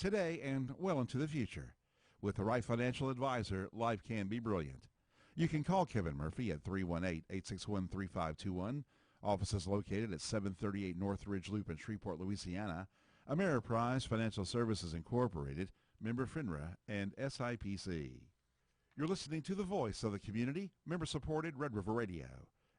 today, and well into the future. With the right financial advisor, life can be brilliant. You can call Kevin Murphy at 318-861-3521. Office is located at 738 North Ridge Loop in Shreveport, Louisiana. Ameriprise Financial Services Incorporated, member FINRA, and SIPC. You're listening to the voice of the community, member-supported Red River Radio,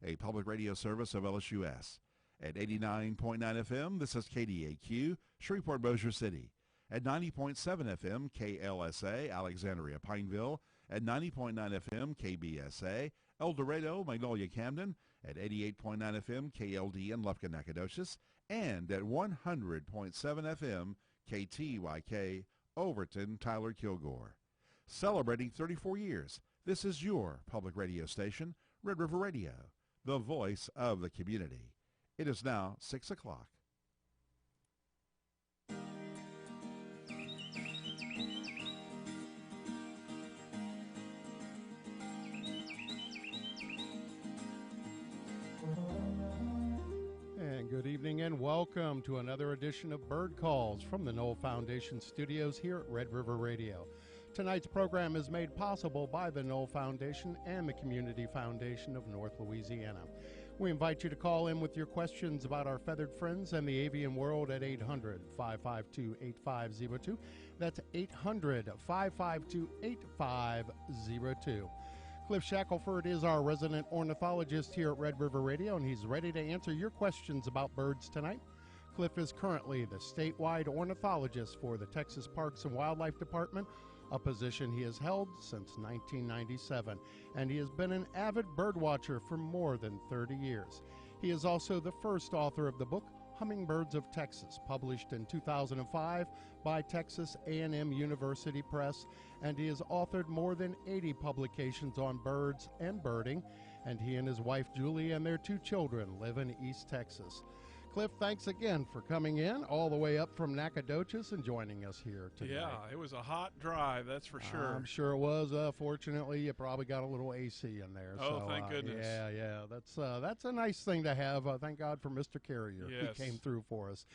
a public radio service of LSUS. At 89.9 FM, this is KDAQ, Shreveport, Bossier City. At 90.7 FM, KLSA, Alexandria, Pineville. At 90.9 FM, KBSA, El Dorado, Magnolia, Camden. At 88.9 FM, KLD in Lufkin, Nacogdoches. And at 100.7 FM, KTYK, Overton, Tyler, Kilgore. Celebrating 34 years, this is your public radio station, Red River Radio, the voice of the community. It is now 6 o'clock. And good evening and welcome to another edition of Bird Calls from the Knoll Foundation studios here at Red River Radio. Tonight's program is made possible by the Knoll Foundation and the Community Foundation of North Louisiana. We invite you to call in with your questions about our feathered friends and the avian world at 800-552-8502. That's 800-552-8502. Cliff Shackelford is our resident ornithologist here at Red River Radio, and he's ready to answer your questions about birds tonight. Cliff is currently the statewide ornithologist for the Texas Parks and Wildlife Department, a position he has held since 1997, and he has been an avid birdwatcher for more than 30 years. He is also the first author of the book Hummingbirds of Texas, published in 2005 by Texas A&M University Press, and he has authored more than 80 publications on birds and birding, and he and his wife Julie and their 2 children live in East Texas. Cliff, thanks again for coming in all the way up from Nacogdoches and joining us here tonight. Yeah, it was a hot drive, that's for sure. I'm sure it was. Fortunately, you probably got a little AC in there. Oh, so, thank goodness. Yeah. That's a nice thing to have. Thank God for Mr. Carrier. Yes. He came through for us.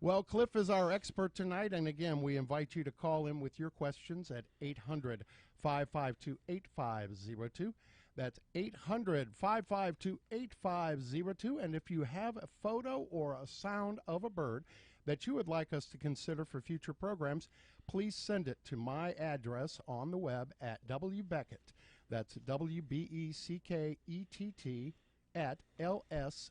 Well, Cliff is our expert tonight, and again, we invite you to call in with your questions at 800-552-8502. That's 800-552-8502. And if you have a photo or a sound of a bird that you would like us to consider for future programs, please send it to my address on the web at wbeckett. That's WBECKETT at lsus.edu.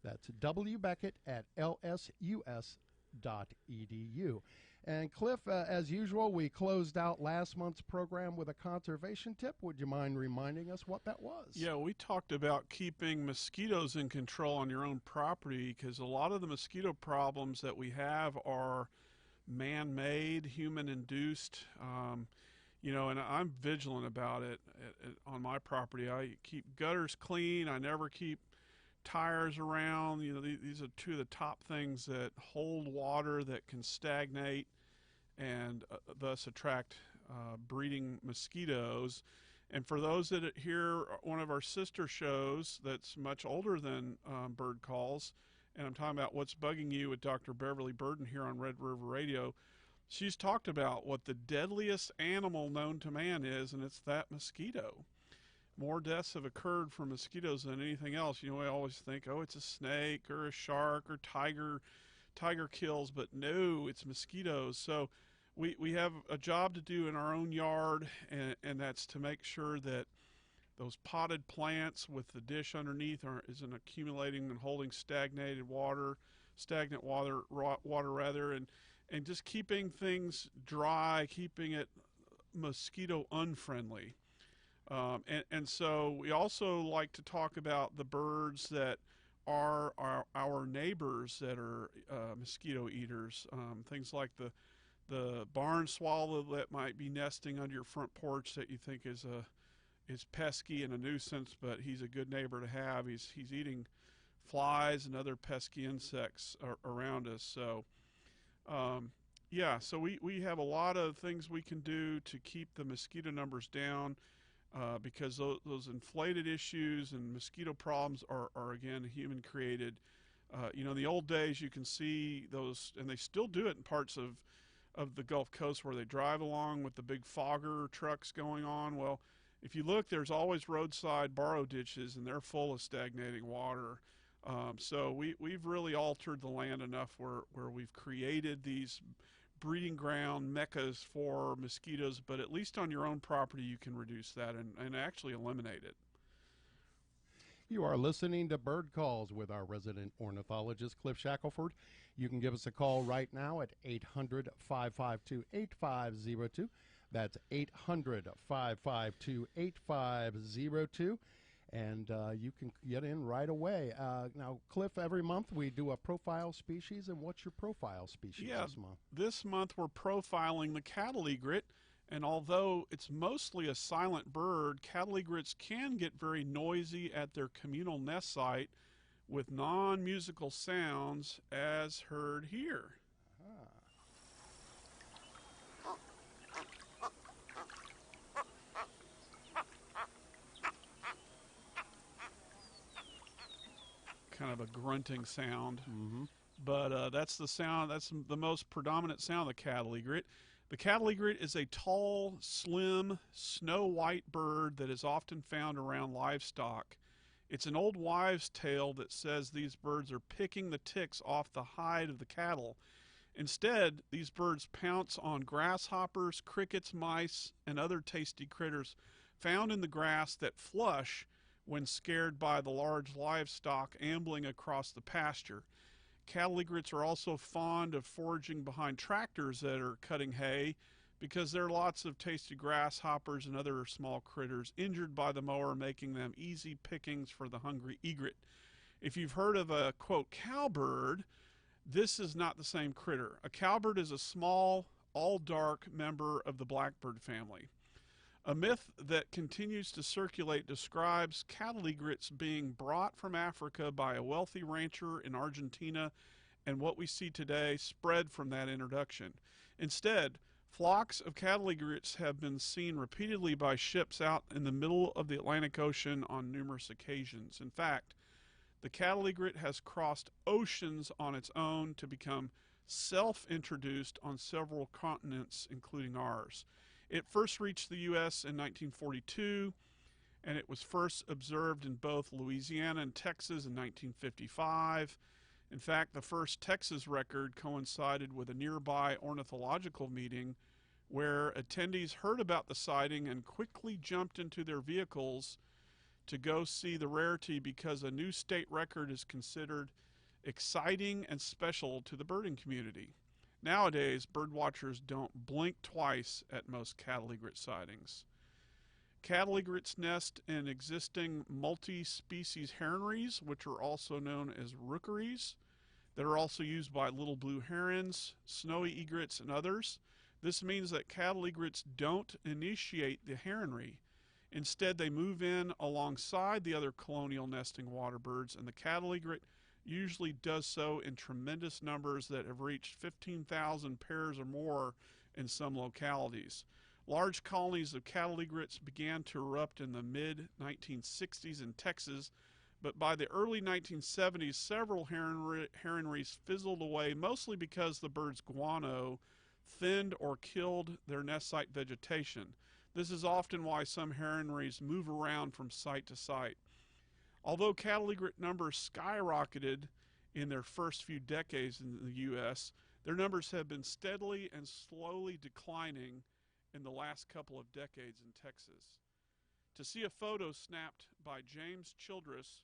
That's wbeckett at lsus.edu. And Cliff, as usual, we closed out last month's program with a conservation tip. Would you mind reminding us what that was? Yeah, we talked about keeping mosquitoes in control on your own property, because a lot of the mosquito problems that we have are man-made, human-induced. And I'm vigilant about it on my property. I keep gutters clean. I never keep tires around. These are 2 of the top things that hold water that can stagnate and thus attract breeding mosquitoes. And for those that hear one of our sister shows that's much older than Bird Calls, and I'm talking about What's Bugging You with Dr. Beverly Burden here on Red River Radio, she's talked about what the deadliest animal known to man is, and it's that mosquito. More deaths have occurred from mosquitoes than anything else. I always think, it's a snake or a shark or tiger kills, but no, it's mosquitoes. So we have a job to do in our own yard, and that's to make sure that those potted plants with the dish underneath isn't accumulating and holding stagnant water, and just keeping things dry, keeping it mosquito unfriendly. And so we also like to talk about the birds that are our neighbors that are mosquito eaters. Things like the barn swallow that might be nesting under your front porch that you think is pesky and a nuisance, but he's a good neighbor to have. He's eating flies and other pesky insects around us. So so we have a lot of things we can do to keep the mosquito numbers down. Because those inflated issues and mosquito problems are again human created. In the old days, you can see those, and they still do it in parts of the Gulf Coast where they drive along with the big fogger trucks going on. Well, if you look, there's always roadside borrow ditches, and they're full of stagnating water. So we've really altered the land enough where we've created these breeding ground meccas for mosquitoes, but at least on your own property you can reduce that and actually eliminate it. You are listening to Bird Calls with our resident ornithologist, Cliff Shackelford. You can give us a call right now at 800-552-8502. That's 800-552-8502. And you can get in right away. Now, Cliff, every month we do a profile species. And what's your profile species this month? This month we're profiling the cattle egret. And although it's mostly a silent bird, cattle egrets can get very noisy at their communal nest site with non-musical sounds as heard here. Kind of a grunting sound. Mm-hmm. But that's the sound, that's the most predominant sound of the cattle egret. The cattle egret is a tall, slim, snow-white bird that is often found around livestock. It's an old wives' tale that says these birds are picking the ticks off the hide of the cattle. Instead, these birds pounce on grasshoppers, crickets, mice, and other tasty critters found in the grass that flush when scared by the large livestock ambling across the pasture. Cattle egrets are also fond of foraging behind tractors that are cutting hay because there are lots of tasty grasshoppers and other small critters injured by the mower, making them easy pickings for the hungry egret. If you've heard of a, quote, cowbird, this is not the same critter. A cowbird is a small, all-dark member of the blackbird family. A myth that continues to circulate describes cattle egrets being brought from Africa by a wealthy rancher in Argentina, and what we see today spread from that introduction. Instead, flocks of cattle egrets have been seen repeatedly by ships out in the middle of the Atlantic Ocean on numerous occasions. In fact, the cattle egret has crossed oceans on its own to become self-introduced on several continents, including ours. It first reached the U.S. in 1942, and it was first observed in both Louisiana and Texas in 1955. In fact, the first Texas record coincided with a nearby ornithological meeting where attendees heard about the sighting and quickly jumped into their vehicles to go see the rarity because a new state record is considered exciting and special to the birding community. Nowadays, birdwatchers don't blink twice at most cattle egret sightings. Cattle egrets nest in existing multi-species heronries, which are also known as rookeries, that are also used by little blue herons, snowy egrets, and others. This means that cattle egrets don't initiate the heronry. Instead, they move in alongside the other colonial nesting water birds, and the cattle egret usually does so in tremendous numbers that have reached 15,000 pairs or more in some localities. Large colonies of cattle egrets began to erupt in the mid-1960s in Texas, but by the early 1970s, several heronries fizzled away, mostly because the bird's guano thinned or killed their nest site vegetation. This is often why some heronries move around from site to site. Although cattle egret numbers skyrocketed in their first few decades in the U.S., their numbers have been steadily and slowly declining in the last couple of decades in Texas. To see a photo snapped by James Childress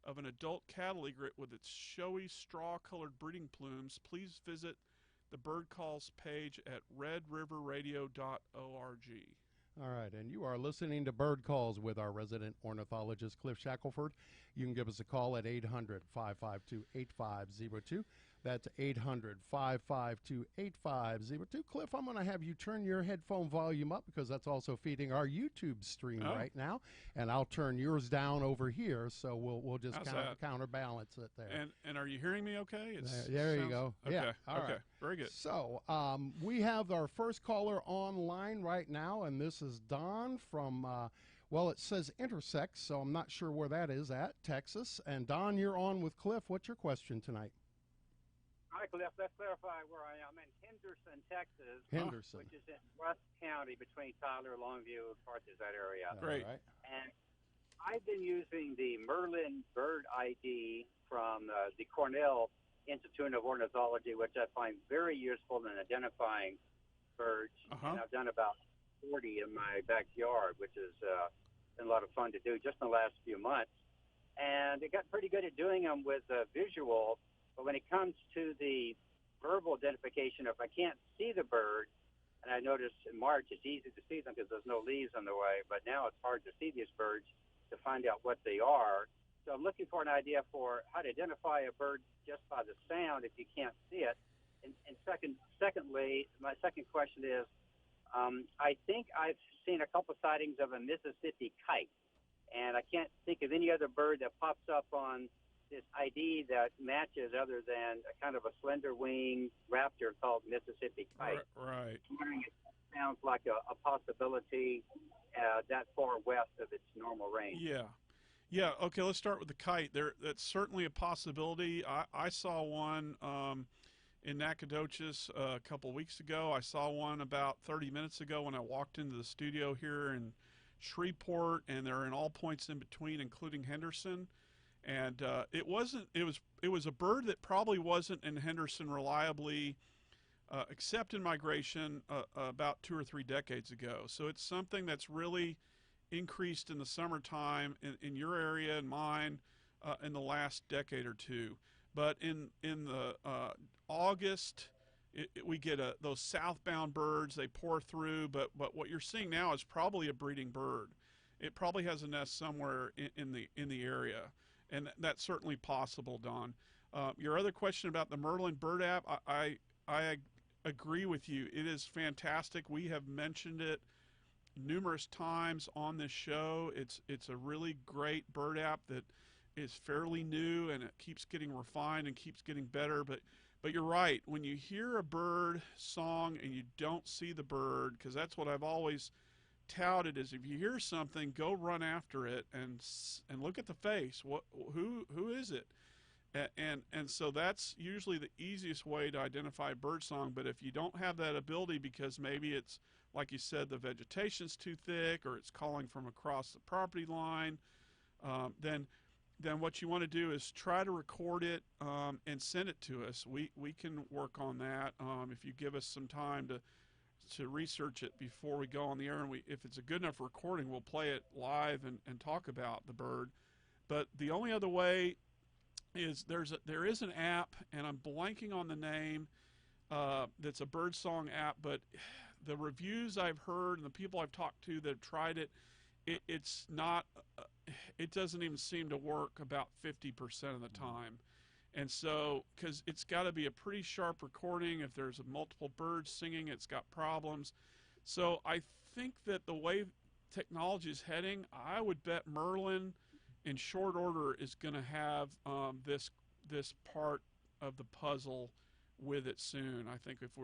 of an adult cattle egret with its showy straw-colored breeding plumes, please visit the Bird Calls page at redriverradio.org. All right, and you are listening to Bird Calls with our resident ornithologist, Cliff Shackelford. You can give us a call at 800-552-8502. That's 800-552-8502. Cliff, I'm going to have you turn your headphone volume up because that's also feeding our YouTube stream right now, and I'll turn yours down over here, so we'll just counterbalance it there. And are you hearing me okay? There you go. Okay. Yeah. All right. Very good. So we have our first caller online right now, and this is Don from Well, it says intersects, so I'm not sure where that is at, Texas. And Don, you're on with Cliff. What's your question tonight? Hi, Cliff. Let's clarify where I am. I'm in Henderson, Texas, Henderson. which is in West County between Tyler, Longview, parts of that area. Great. All right. And I've been using the Merlin Bird ID from the Cornell Institute of Ornithology, which I find very useful in identifying birds. And I've done about 40 in my backyard, which has been a lot of fun to do just in the last few months. And it got pretty good at doing them with visual. But when it comes to the verbal identification, if I can't see the bird, and I notice in March it's easy to see them because there's no leaves on the way, but now it's hard to see these birds to find out what they are. So I'm looking for an idea for how to identify a bird just by the sound if you can't see it. And secondly, my second question is, I think I've seen a couple sightings of a Mississippi kite, and I can't think of any other bird that pops up on this ID that matches other than a kind of a slender wing raptor called Mississippi kite. Right. I'm wondering if that sounds like a possibility that far west of its normal range. Yeah. Okay. Let's start with the kite. That's certainly a possibility. I saw one in Nacogdoches a couple weeks ago. I saw one about 30 minutes ago when I walked into the studio here in Shreveport, and they're in all points in between, including Henderson. And it was a bird that probably wasn't in Henderson reliably, except in migration about 2 or 3 decades ago. So it's something that's really increased in the summertime in your area and mine in the last decade or two. But in the August, we get those southbound birds. They pour through, but what you're seeing now is probably a breeding bird. It probably has a nest somewhere in the area. And that's certainly possible, Don. Your other question about the Merlin Bird app, I agree with you. It is fantastic. We have mentioned it numerous times on this show. It's a really great bird app that is fairly new, and it keeps getting refined and keeps getting better. But you're right. When you hear a bird song and you don't see the bird, because that's what I've always touted, is if you hear something, go run after it and look at the face. Who is it? And so that's usually the easiest way to identify bird song. But if you don't have that ability, because maybe it's, like you said, the vegetation's too thick, or it's calling from across the property line, then what you want to do is try to record it and send it to us. We can work on that if you give us some time to research it before we go on the air, and if it's a good enough recording, we'll play it live and talk about the bird. But the only other way is there is an app, and I'm blanking on the name, that's a bird song app, but the reviews I've heard and the people I've talked to that have tried it, it's not, it doesn't even seem to work about 50% of the time. And so, because it's got to be a pretty sharp recording. If there's multiple birds singing, it's got problems. So I think that the way technology is heading, I would bet Merlin in short order is going to have this part of the puzzle with it soon. I think if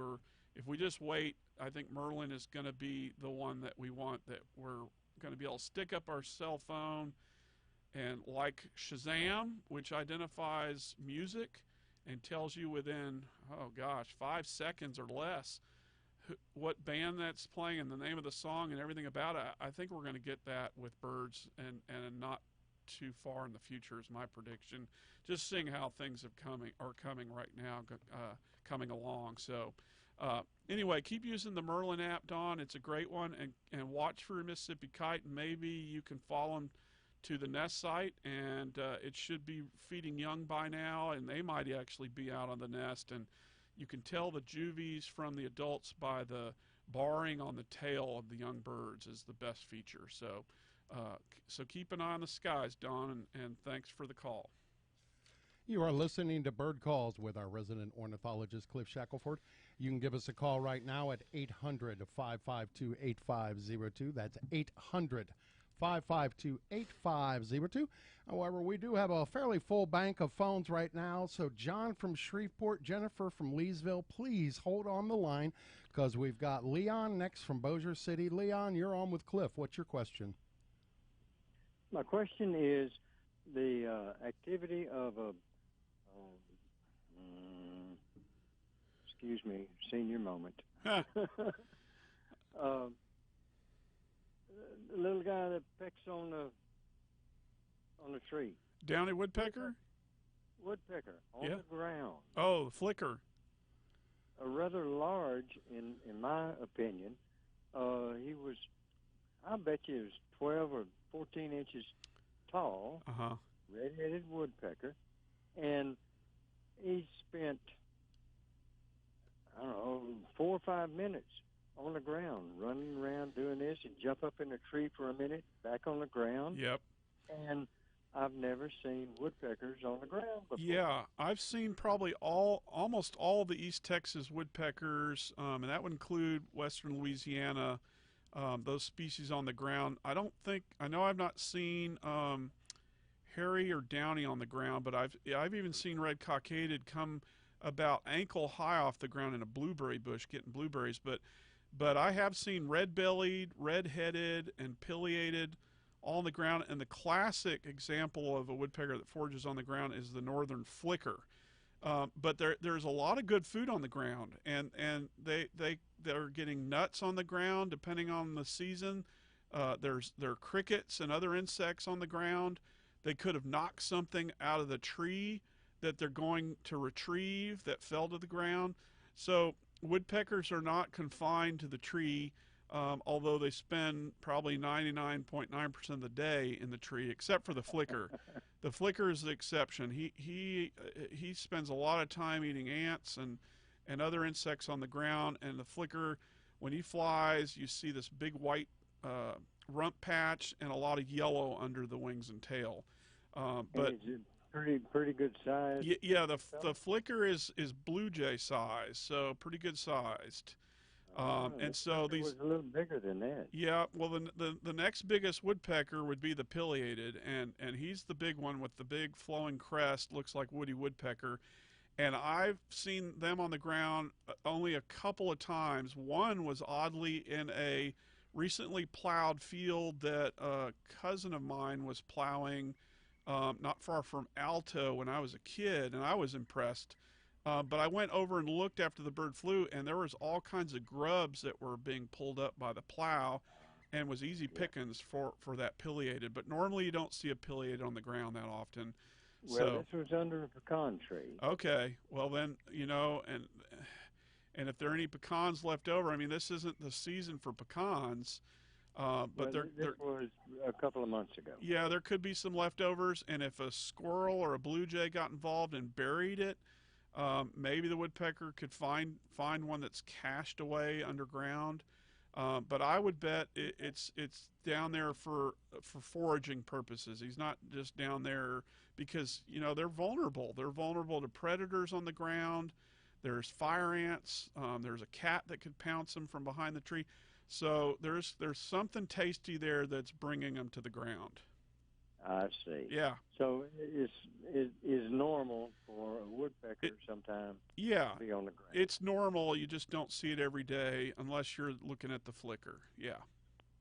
we just wait, I think Merlin is going to be the one that we want, that we're going to be able to stick up our cell phone, and like Shazam, which identifies music and tells you within, 5 seconds or less what band that's playing and the name of the song and everything about it. I think we're going to get that with birds, and not too far in the future is my prediction. Just seeing how things are coming right now, coming along. So anyway, keep using the Merlin app, Don. It's a great one, and watch for Mississippi kite, and maybe you can follow them to the nest site, and it should be feeding young by now, and they might actually be out on the nest. And you can tell the juvies from the adults by the barring on the tail of the young birds is the best feature. So keep an eye on the skies, Don, and thanks for the call. You are listening to Bird Calls with our resident ornithologist, Cliff Shackelford. You can give us a call right now at 800-552-8502. That's 800-552-8502. However, we do have a fairly full bank of phones right now. So John from Shreveport, Jennifer from Leesville, please hold on the line, because we've got Leon next from Bossier City. Leon, you're on with Cliff. What's your question? My question is the activity of a, excuse me, senior moment. Huh. The little guy that pecks on the tree. Downy woodpecker? Woodpecker on Yeah. the ground. Oh, the flicker. A rather large, in my opinion. He was, I bet you, he was 12 or 14 inches tall, Uh-huh. red-headed woodpecker, and he spent, I don't know, 4 or 5 minutes on the ground, running around doing this, and jump up in a tree for a minute, back on the ground. Yep. And I've never seen woodpeckers on the ground before. Yeah, I've seen probably almost all the East Texas woodpeckers, and that would include western Louisiana, those species on the ground. I know I've not seen hairy or downy on the ground, but I've even seen red cockaded come about ankle high off the ground in a blueberry bush getting blueberries. But I have seen red-bellied, red-headed, and pileated all on the ground. And the classic example of a woodpecker that forages on the ground is the northern flicker. But there's a lot of good food on the ground, and they're getting nuts on the ground depending on the season. There are crickets and other insects on the ground. They could have knocked something out of the tree that they're going to retrieve that fell to the ground. So woodpeckers are not confined to the tree, although they spend probably 99.9% of the day in the tree, except for the flicker. The flicker is the exception. He spends a lot of time eating ants and other insects on the ground, and the flicker, when he flies, you see this big white rump patch and a lot of yellow under the wings and tail. But it's pretty good size. Yeah, the flicker is blue jay size, so pretty good sized. And so these was a little bigger than that. Yeah, well the next biggest woodpecker would be the pileated, and he's the big one with the big flowing crest, looks like Woody Woodpecker. And I've seen them on the ground only a couple of times. One was oddly in a recently plowed field that a cousin of mine was plowing not far from Alto when I was a kid, and I was impressed. But I went over and looked after the bird flew, and there was all kinds of grubs that were being pulled up by the plow, and was easy pickings for that pileated. But normally you don't see a pileated on the ground that often. Well, this was under a pecan tree. Okay, well then, and if there are any pecans left over, I mean, this isn't the season for pecans, but this was a couple of months ago. Yeah, there could be some leftovers, and if a squirrel or a blue jay got involved and buried it, maybe the woodpecker could find one that's cached away underground. But I would bet it's down there for foraging purposes. He's not just down there because they're vulnerable. They're vulnerable to predators on the ground. There's fire ants. There's a cat that could pounce them from behind the tree. So there's something tasty there that's bringing them to the ground. I see. Yeah. So it is normal for a woodpecker sometime to be on the ground. It's normal. You just don't see it every day unless you're looking at the flicker. Yeah.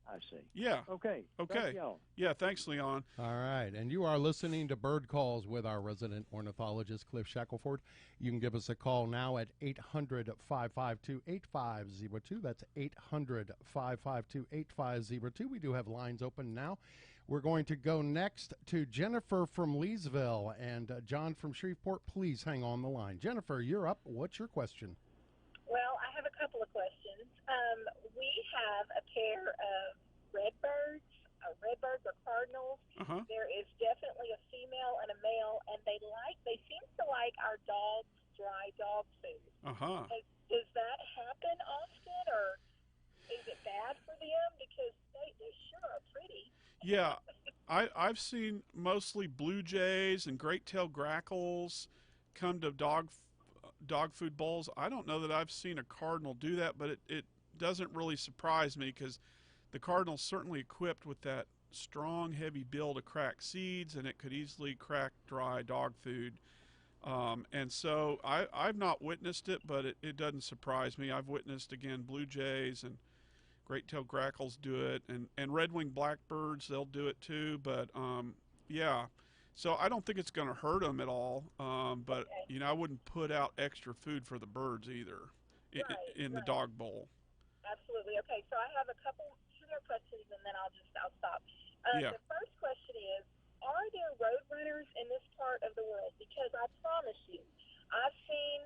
I see. Yeah. Okay. Thank y'all. Yeah, thanks, Leon. All right, and you are listening to Bird Calls with our resident ornithologist, Cliff Shackelford. You can give us a call now at 800-552-8502. That's 800-552-8502. We do have lines open now. We're going to go next to Jennifer from Leesville, and John from Shreveport. Please hang on the line. Jennifer, you're up. What's your question? Well, I have a couple of questions. We have a pair of redbirds or cardinals. Uh-huh. There is definitely a female and a male, and they seem to like our dog's dry dog food. Uh-huh. Does that happen often, or is it bad for them? Because they sure are pretty. Yeah, I've seen mostly blue jays and great-tailed grackles come to dog food bowls. I don't know that I've seen a cardinal do that, but it doesn't really surprise me because the cardinal's certainly equipped with that strong, heavy bill to crack seeds, and it could easily crack dry dog food. And so I've not witnessed it, but it doesn't surprise me. I've witnessed, again, blue jays and great-tailed grackles do it, and red-winged blackbirds, they'll do it too. But yeah, so I don't think it's going to hurt them at all. But Okay. I wouldn't put out extra food for the birds either in the Right. dog bowl. Absolutely. Okay, so I have two more questions, and then I'll stop. Yeah. The first question is, are there road runners in this part of the world? Because I promise you, I've seen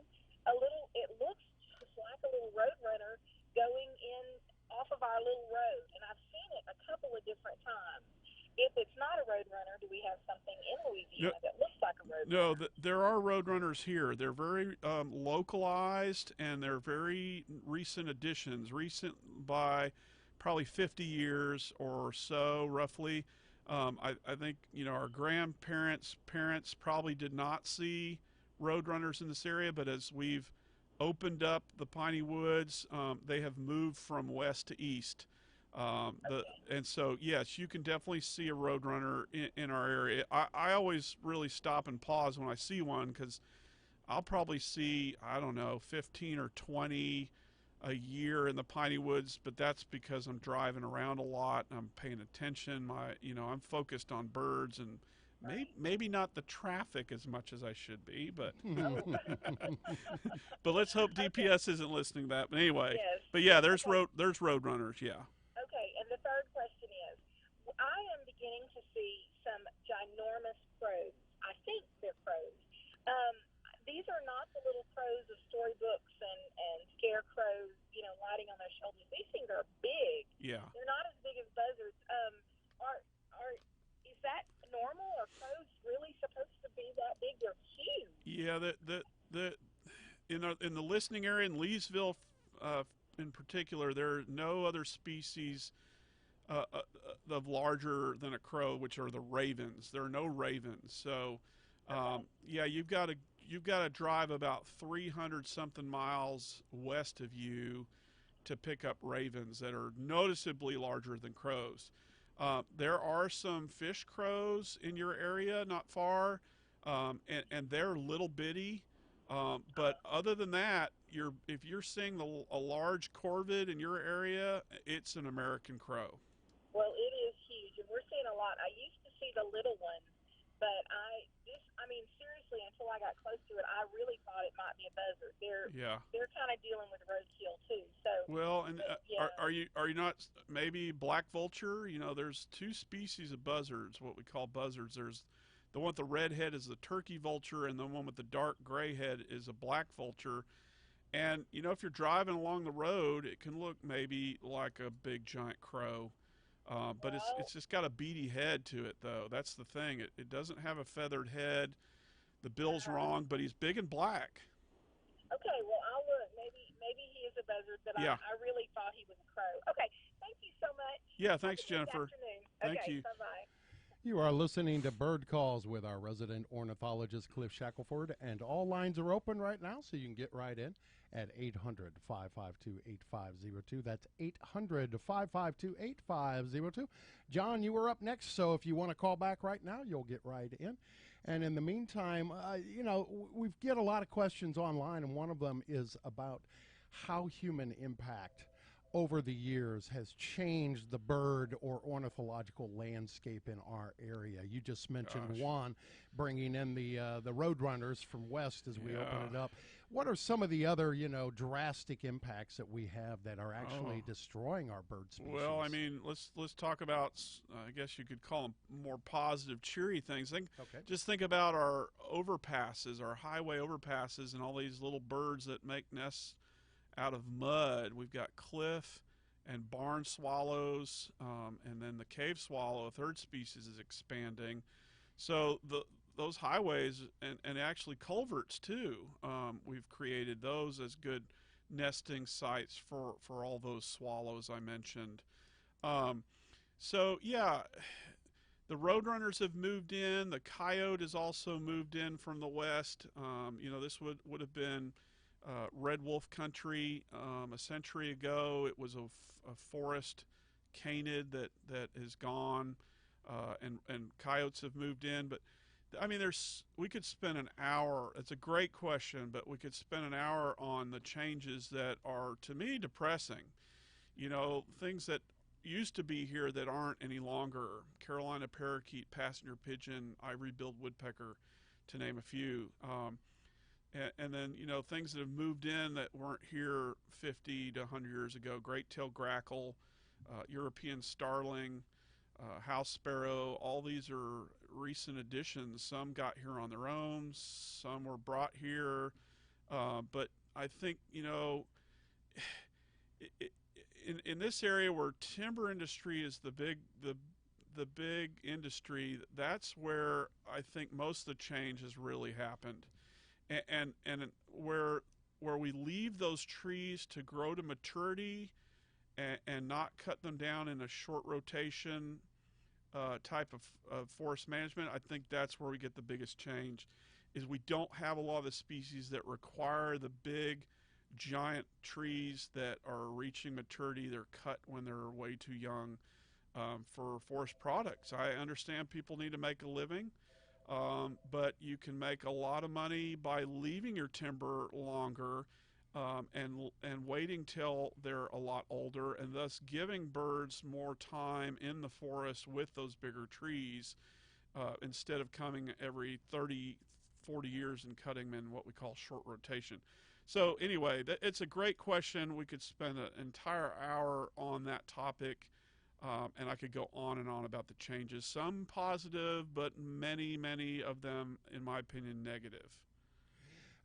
it looks just like a little road runner going in off of our little road, and I've seen it a couple of different times. If it's not a road runner, do we have something in Louisiana that looks like a road No, runner? there are road runners here. They're very localized, and they're very recent additions, recent by probably 50 years or so, roughly. I think our grandparents' parents probably did not see road runners in this area, but as we've opened up the piney woods, they have moved from west to east. And so yes, you can definitely see a roadrunner in our area. I always really stop and pause when I see one, because I'll probably see, I don't know, 15 or 20 a year in the piney woods, but that's because I'm driving around a lot and I'm paying attention. I'm focused on birds and maybe not the traffic as much as I should be, but but let's hope DPS isn't listening to that. But anyway, Yes. but yeah, there's Okay. road runners. Yeah. Okay, and the third question is, I am beginning to see some ginormous crows. I think they're crows. Um, these are not the little crows of storybooks and scarecrows, lighting on their shoulders. These things are big. Yeah. They're not as big as buzzards. Is that normal? Are crows really supposed to be that big? They're huge. Yeah, the in the listening area in Leesville, in particular, there are no other species of larger than a crow, which are the ravens. There are no ravens, so yeah, you've got to drive about 300 something miles west of you to pick up ravens that are noticeably larger than crows. There are some fish crows in your area, not far, and they're little bitty. But other than that, if you're seeing a large corvid in your area, it's an American crow. Well, it is huge, and we're seeing a lot. I used to see the little ones, but seriously, until I got close to it, I really thought it might be a buzzard. They're kind of dealing with roadkill too. So Well, and yeah. are you not maybe black vulture? There's two species of buzzards, what we call buzzards. There's the one with the red head is the turkey vulture, and the one with the dark gray head is a black vulture. And if you're driving along the road, it can look maybe like a big giant crow. But it's just got a beady head to it, though. That's the thing. It doesn't have a feathered head. The bill's wrong, but he's big and black. Okay, well, I'll look. Maybe he is a buzzard, but Yeah. I really thought he was a crow. Okay, thank you so much. Yeah, thanks, Have a good Jennifer. afternoon. Thank Okay, you. Bye-bye. You are listening to Bird Calls with our resident ornithologist, Cliff Shackelford, and all lines are open right now, so you can get right in at 800-552-8502. That's 800-552-8502. John, you were up next, so if you want to call back right now, you'll get right in. And in the meantime, we get a lot of questions online, and one of them is about how human impact over the years has changed the bird or ornithological landscape in our area. You just mentioned one, bringing in the roadrunners from west as we open it up. What are some of the other, drastic impacts that we have that are actually destroying our bird species? Well, let's talk about, I guess you could call them more positive, cheery things. Just think about our overpasses, our highway overpasses, and all these little birds that make nests out of mud. We've got cliff and barn swallows, and then the cave swallow, a third species, is expanding. So those highways and actually culverts too, we've created those as good nesting sites for all those swallows I mentioned. So yeah, the roadrunners have moved in. The coyote has also moved in from the west. This would have been red wolf country a century ago. It was a forest canid that is gone, and coyotes have moved in. But we could spend an hour. It's a great question, but we could spend an hour on the changes that are, to me, depressing. things that used to be here that aren't any longer. Carolina parakeet, passenger pigeon, ivory-billed woodpecker, to name a few. And then, things that have moved in that weren't here 50 to 100 years ago. Great-tailed grackle, European starling, house sparrow. All these are recent additions. Some got here on their own. Some were brought here. But I think, in this area where timber industry is the big industry, that's where I think most of the change has really happened. And where we leave those trees to grow to maturity and not cut them down in a short rotation type of forest management, I think that's where we get the biggest change. Is we don't have a lot of the species that require the big giant trees that are reaching maturity. They're cut when they're way too young for forest products. I understand people need to make a living, but you can make a lot of money by leaving your timber longer and waiting till they're a lot older, and thus giving birds more time in the forest with those bigger trees instead of coming every 30, 40 years and cutting them in what we call short rotation. So anyway, it's a great question. We could spend an entire hour on that topic, and I could go on and on about the changes. Some positive, but many, many of them, in my opinion, negative.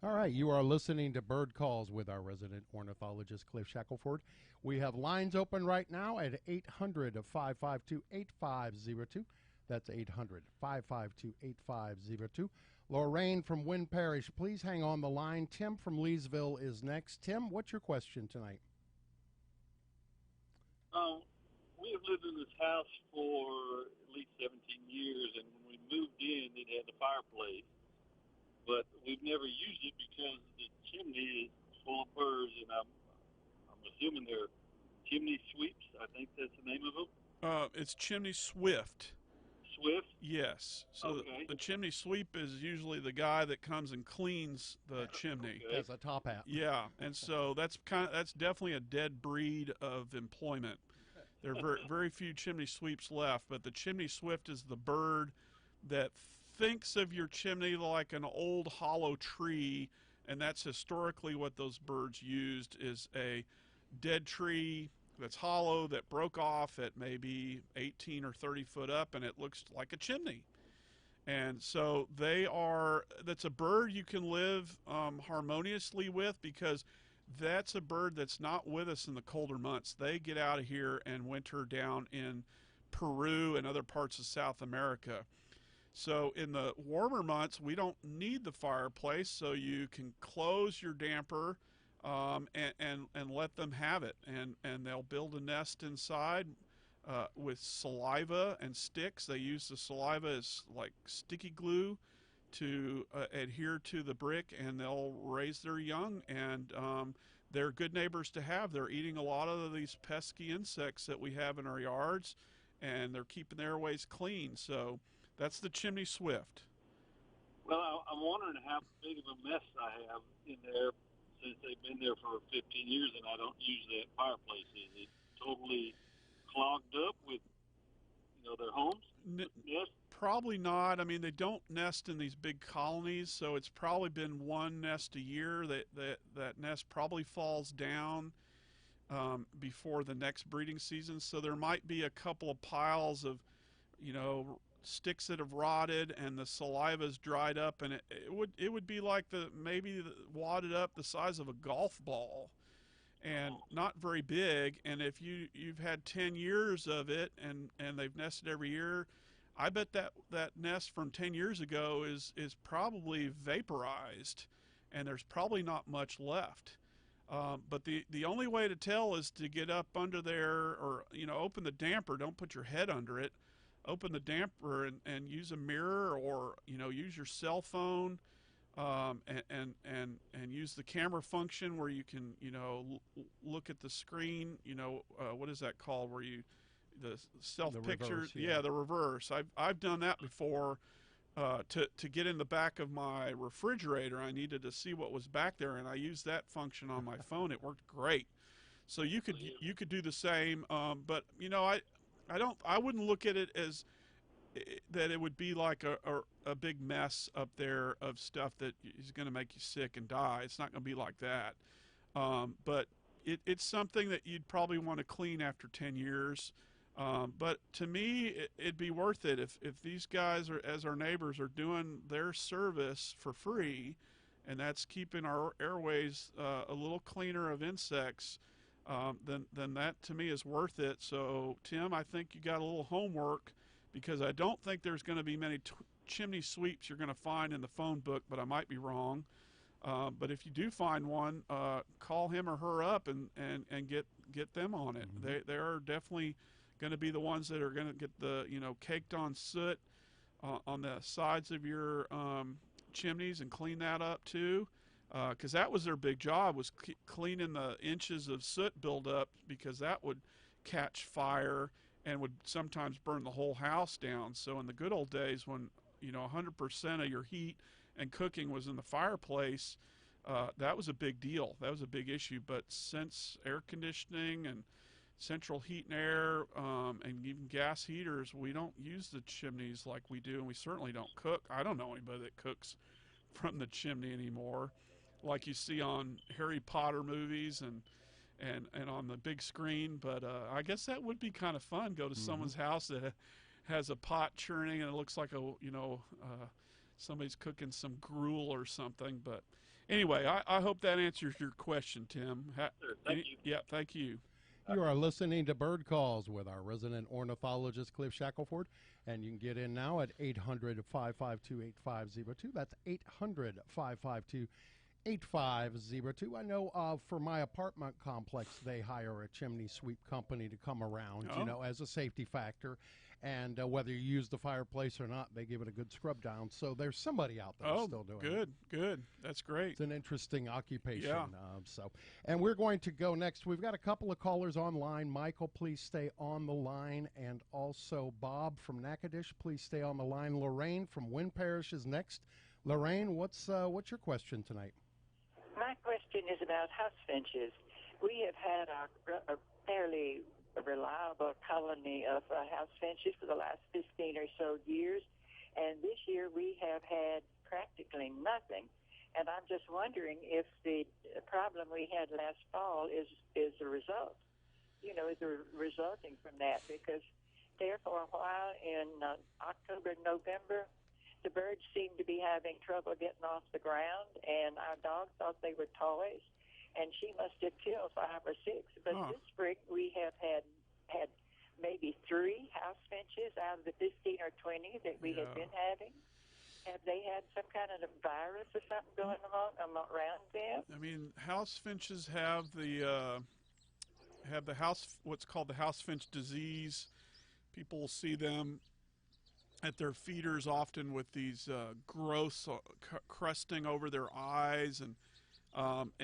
All right, you are listening to Bird Calls with our resident ornithologist, Cliff Shackelford. We have lines open right now at 800-552-8502. That's 800-552-8502. Lorraine from Wynn Parish, please hang on the line. Tim from Leesville is next. Tim, what's your question tonight? We have lived in this house for at least 17 years, and when we moved in, it had a fireplace. But we've never used it because the chimney is full of birds, and I'm assuming they're chimney sweeps. I think that's the name of them. It's chimney swift. Swift? Yes. So okay. the chimney sweep is usually the guy that comes and cleans the chimney. Okay. As a top hat. Yeah, and so that's definitely a dead breed of employment. There are very, very few chimney sweeps left, but the chimney swift is the bird that thinks of your chimney like an old hollow tree, and that's historically what those birds used, is a dead tree that's hollow that broke off at maybe 18 or 30 foot up, and it looks like a chimney. And so that's a bird you can live harmoniously with, because that's a bird that's not with us in the colder months. They get out of here and winter down in Peru and other parts of South America. So in the warmer months, we don't need the fireplace, so you can close your damper and let them have it. And they'll build a nest inside with saliva and sticks. They use the saliva as like sticky glue to adhere to the brick, and they'll raise their young, and they're good neighbors to have. They're eating a lot of these pesky insects that we have in our yards, and they're keeping the airways clean. So that's the chimney swift. Well, I'm wondering how big of a mess I have in there since they've been there for 15 years and I don't use that fireplace. Is it totally clogged up with, their homes? Yes? Probably not. I mean, they don't nest in these big colonies, so it's probably been one nest a year. That nest probably falls down before the next breeding season. So there might be a couple of piles of, sticks that have rotted, and the saliva's dried up, and it would be like maybe wadded up the size of a golf ball, and not very big. And if you've had 10 years of it and they've nested every year, I bet that nest from 10 years ago is probably vaporized, and there's probably not much left. But the only way to tell is to get up under there, or open the damper. Don't put your head under it. Open the damper and use a mirror, or use your cell phone, and use the camera function where you can look at the screen. What is that called? Where the self picture? Reverse, yeah. The reverse. I've done that before. To get in the back of my refrigerator, I needed to see what was back there, and I used that function on my phone. It worked great. So you could do the same. But I wouldn't look at it as that it would be like a big mess up there of stuff that is going to make you sick and die. It's not going to be like that. But it's something that you'd probably want to clean after 10 years. But to me, it'd be worth it if these guys are, as our neighbors, are doing their service for free, and that's keeping our airways a little cleaner of insects. Then that to me is worth it. So Tim, I think you got a little homework, because I don't think there's going to be many chimney sweeps you're going to find in the phone book, but I might be wrong. But if you do find one, call him or her up and get them on it. Mm-hmm. They are definitely going to be the ones that are going to get the caked on soot on the sides of your chimneys and clean that up too, because that was their big job, was cleaning the inches of soot buildup, because that would catch fire and would sometimes burn the whole house down. So in the good old days, when 100% of your heat and cooking was in the fireplace, that was a big deal. That was a big issue. But since air conditioning and central heat and air, and even gas heaters, we don't use the chimneys like we do, and we certainly don't cook. I don't know anybody that cooks from the chimney anymore, like you see on Harry Potter movies and on the big screen. But I guess that would be kind of fun. Go to someone's house that has a pot churning and it looks like somebody's cooking some gruel or something. But anyway, I hope that answers your question, Tim. Sure, thank you. Yeah, thank you. You are listening to Bird Calls with our resident ornithologist, Cliff Shackelford, and you can get in now at 800-552-8502. That's 800-552-8502. I know for my apartment complex, they hire a chimney sweep company to come around, as a safety factor. And whether you use the fireplace or not, they give it a good scrub down. So there's somebody out there still doing it. Good. That's great. It's an interesting occupation. Yeah. And we're going to go next. We've got a couple of callers online. Michael, please stay on the line. And also Bob from Natchitoches, please stay on the line. Lorraine from Wynn Parish is next. Lorraine, what's your question tonight? My question is about house finches. We have had a fairly reliable colony of house finches for the last 15 or so years, and this year we have had practically nothing. And I'm just wondering if the problem we had last fall is the result, is resulting from that, because there for a while in October and November, the birds seemed to be having trouble getting off the ground, and our dog thought they were toys, and she must have killed 5 or 6. But this spring we have had maybe 3 house finches out of the 15 or 20 that we had been having. Have they had some kind of a virus or something going on around them? I mean, house finches have what's called the house finch disease. People will see them at their feeders often with these growths crusting over their eyes, and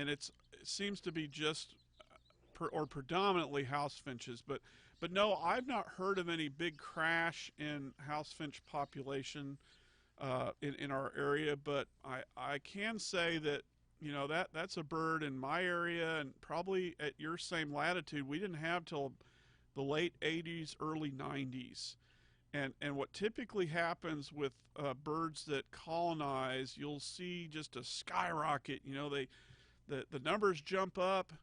it seems to be just predominantly house finches. But no, I've not heard of any big crash in house finch population in our area. But I can say that that's a bird in my area, and probably at your same latitude, we didn't have till the late 80s, early 90s. And what typically happens with birds that colonize, you'll see just a skyrocket. The numbers jump up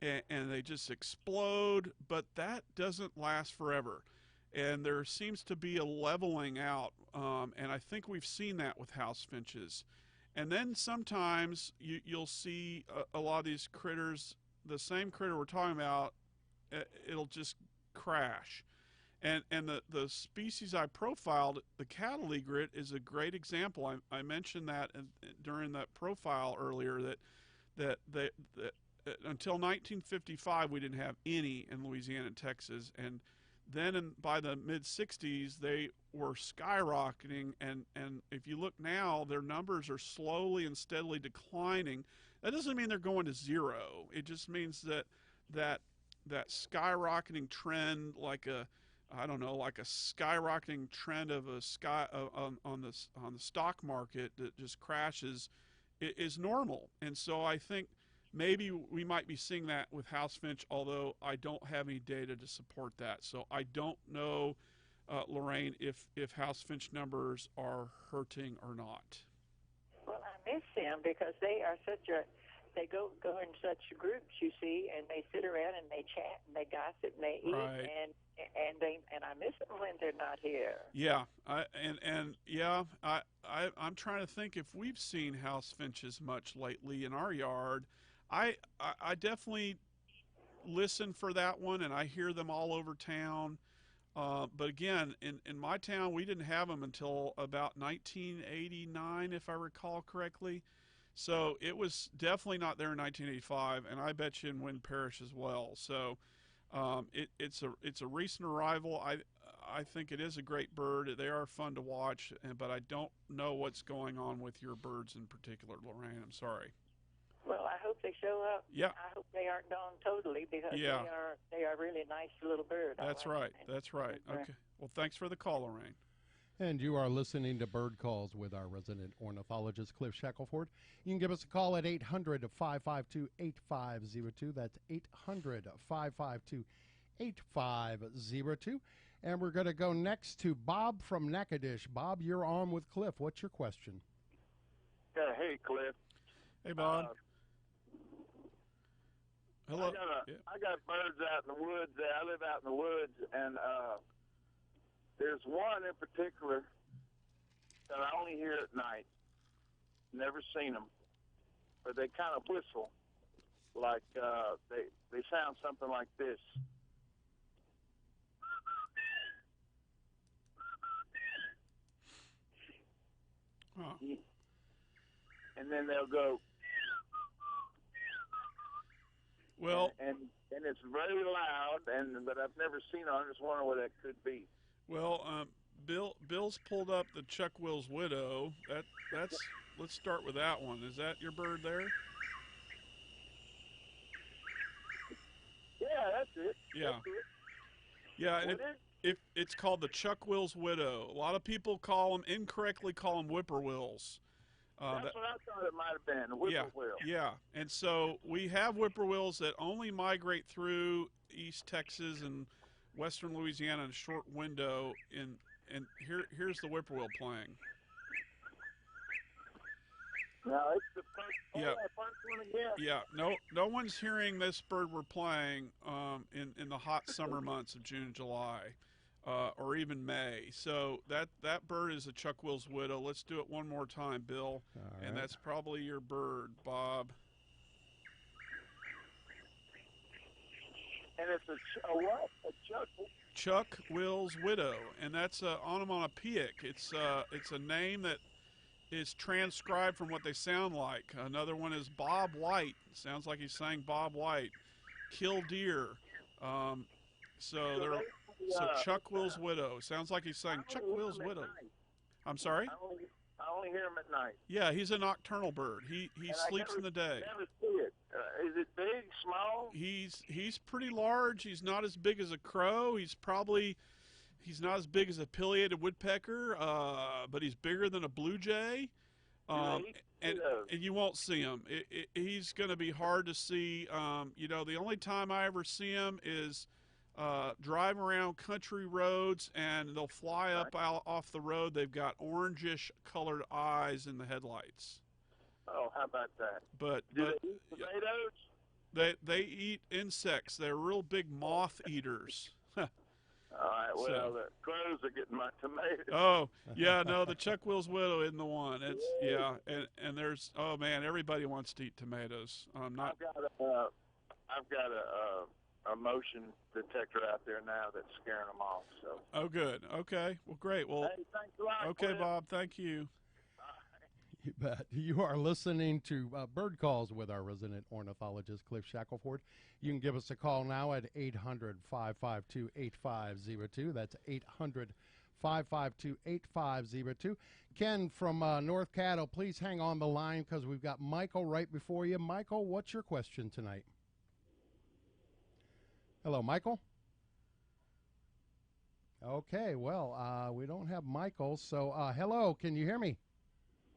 and they just explode, but that doesn't last forever. And there seems to be a leveling out, and I think we've seen that with house finches. And then sometimes you'll see a lot of these critters, the same critter we're talking about, it'll just crash. And the species I profiled, the cattle egret, is a great example. I mentioned that during that profile earlier, that until 1955 we didn't have any in Louisiana and Texas, and then by the mid-60s they were skyrocketing, and if you look now, their numbers are slowly and steadily declining. That doesn't mean they're going to zero. It just means that skyrocketing trend, like a skyrocketing trend of on the stock market that just crashes, is normal. And so I think maybe we might be seeing that with house finch, although I don't have any data to support that. So I don't know, Lorraine, if house finch numbers are hurting or not. Well, I miss them because they are they go in such groups, you see, and they sit around and they chat and they gossip and they eat Right. and I miss them when they're not here. Yeah, I'm trying to think if we've seen house finches much lately in our yard. I definitely listen for that one, and I hear them all over town. But again, in my town, we didn't have them until about 1989, if I recall correctly. So it was definitely not there in 1985, and I bet you in Wynn Parish as well. So it's a recent arrival. I think it is a great bird. They are fun to watch, but I don't know what's going on with your birds in particular, Lorraine. I'm sorry. Well, I hope they show up. Yeah. I hope they aren't gone totally because Yeah. they are really nice little birds. That's right. That's right. Okay. Well, thanks for the call, Lorraine. And you are listening to Bird Calls with our resident ornithologist, Cliff Shackelford. You can give us a call at 800-552-8502. That's 800-552-8502. And we're going to go next to Bob from Natchitoches. Bob, you're on with Cliff. What's your question? Hey, Cliff. Hey, Bob. Hello. I got birds out in the woods there. I live out in the woods, and there's one in particular that I only hear at night. Never seen them, but they kind of whistle, like they sound something like this. Huh. And then they'll go. Well, and it's very loud, but I've never seen it. I just wonder what that could be. Well, Bill's pulled up the Chuck Will's Widow. That's. Let's start with that one. Is that your bird there? Yeah, that's it. Yeah. That's it. Yeah, and it's called the Chuck Will's Widow. A lot of people incorrectly call them whippoorwills. That's what I thought it might have been, whippoorwill. Yeah, and so we have whippoorwills that only migrate through East Texas and Western Louisiana in a short window. And here's the whippoorwill playing. No, it's the first one again. Yeah, no one's hearing this bird we're playing in the hot summer months of June and July. Or even May. So that bird is a Chuck Will's Widow. Let's do it one more time, Bill. All and right. that's probably your bird, Bob. And it's a what? A Chuck? Chuck Will's Widow, and that's onomatopoeic. It's a name that is transcribed from what they sound like. Another one is Bob White. Sounds like he's saying Bob White. Killdeer. So Chuck Will's Widow. Sounds like he's saying Chuck Will's Widow. I'm sorry? I only hear him at night. Yeah, he's a nocturnal bird. He sleeps in the day. Never see it. Is it big, small? He's pretty large. He's not as big as a crow. He's not as big as a pileated woodpecker, but he's bigger than a blue jay. And you won't see him. He's going to be hard to see. The only time I ever see him is drive around country roads, and they'll fly up out off the road. They've got orangish colored eyes in the headlights. Oh, how about that? But Do they eat tomatoes? They eat insects. They're real big moth eaters. All right, well, the crows are getting my tomatoes. Oh, yeah, no, the Chuck Will's Widow isn't the one. It's and there's everybody wants to eat tomatoes. I've got a motion detector out there now that's scaring them off. So. Oh, good. Okay. Well, great. Well, hey, thanks a lot. Okay, Cliff. Bob. Thank you. You bet. You are listening to Bird Calls with our resident ornithologist, Cliff Shackelford. You can give us a call now at 800-552-8502. That's 800-552-8502. Ken from North Caddo, please hang on the line because we've got Michael right before you. Michael, what's your question tonight? Hello, Michael? Okay, well, we don't have Michael, so hello, can you hear me?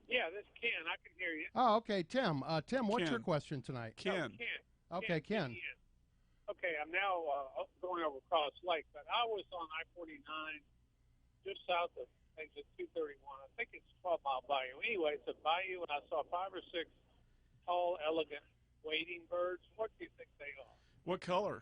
Yeah, this is Ken. I can hear you. Oh, okay, Tim. Tim, what's your Ken. question tonight? Ken. Ken. Okay, Ken. Okay, I'm now going over Cross Lake, but I was on I-49 just south of exit 231. I think it's 12-mile bayou. Anyway, it's a bayou, and I saw 5 or 6 tall, elegant wading birds. What do you think they are? What color?